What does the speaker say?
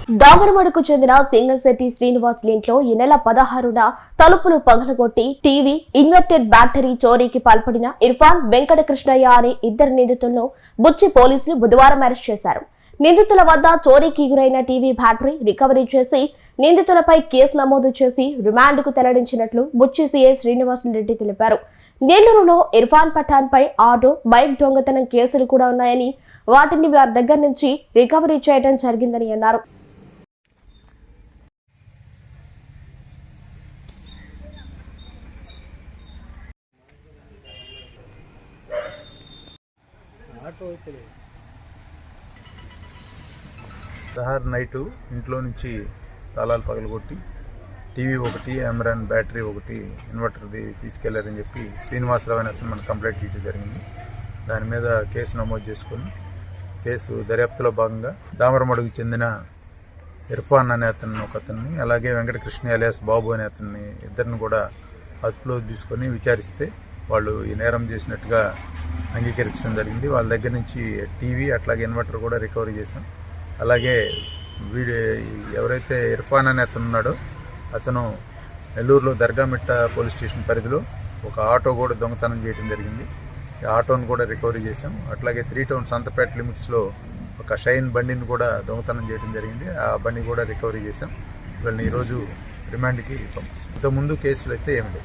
దామరమడుకు చెందిన సింగశెట్టి శ్రీనివాస్ ఇంట్లో ఈ నెల 16న తలుపులు పగలగొట్టి టీవీ, ఇన్వర్టెడ్ బ్యాటరీ చోరీకి పాల్పడిన ఇర్ఫాన్, వెంకటకృష్ణయ్య అనే ఇద్దరు నిందితులను బుచ్చి పోలీసులు బుధవారం అరెస్ట్ చేశారు. నిందితుల వద్ద చోరీకి గురైన టీవీ బ్యాటరీ రికవరీ చేసి నిందితులపై కేసు నమోదు చేసి రిమాండ్కు తరలించినట్లు బుచ్చి సీఐ శ్రీనివాసులరెడ్డి తెలిపారు. నెల్లూరులో ఇర్ఫాన్ పఠాన్ పై ఆటో, బైక్ దొంగతనం కేసులు కూడా ఉన్నాయని, వాటిని వారి దగ్గర నుంచి రికవరీ చేయడం జరిగిందని అన్నారు. నైటు ఇంట్లో నుంచి తాళాలు పగలగొట్టి టీవీ ఒకటి, అమెరాన్ బ్యాటరీ ఒకటి, ఇన్వర్టర్ది తీసుకెళ్లారని చెప్పి శ్రీనివాసరావు అనే అతను మనకు కంప్లైంట్ ఇవ్వడం జరిగింది. దాని మీద కేసు నమోదు చేసుకుని కేసు దర్యాప్తులో భాగంగా దామరమడుగు చెందిన ఇర్ఫాన్ అనే ఒకతన్ని, అలాగే వెంకటకృష్ణ అలియాస్ బాబు అనే అతన్ని ఇద్దరిని కూడా అదుపులో తీసుకొని విచారిస్తే వాళ్ళు ఈ నేరం చేసినట్టుగా అంగీకరించడం జరిగింది. వాళ్ళ దగ్గర నుంచి టీవీ అట్లాగే ఇన్వర్టర్ కూడా రికవరీ చేశాం. అలాగే ఎవరైతే ఇర్ఫాన్ అనే అతను ఉన్నాడో అతను నెల్లూరులో దర్గామిట్ట పోలీస్ స్టేషన్ పరిధిలో ఒక ఆటో కూడా దొంగతనం చేయడం జరిగింది. ఈ ఆటోను కూడా రికవరీ చేశాం. అట్లాగే 3 టౌన్ సంతపేట లిమిట్స్లో ఒక షైన్ బండిని కూడా దొంగతనం చేయడం జరిగింది. ఆ బండి కూడా రికవరీ చేశాం. వీళ్ళని ఈరోజు రిమాండ్కి పంపిస్తాం. ఇంతకుముందు కేసులు అయితే ఏమి లేవు.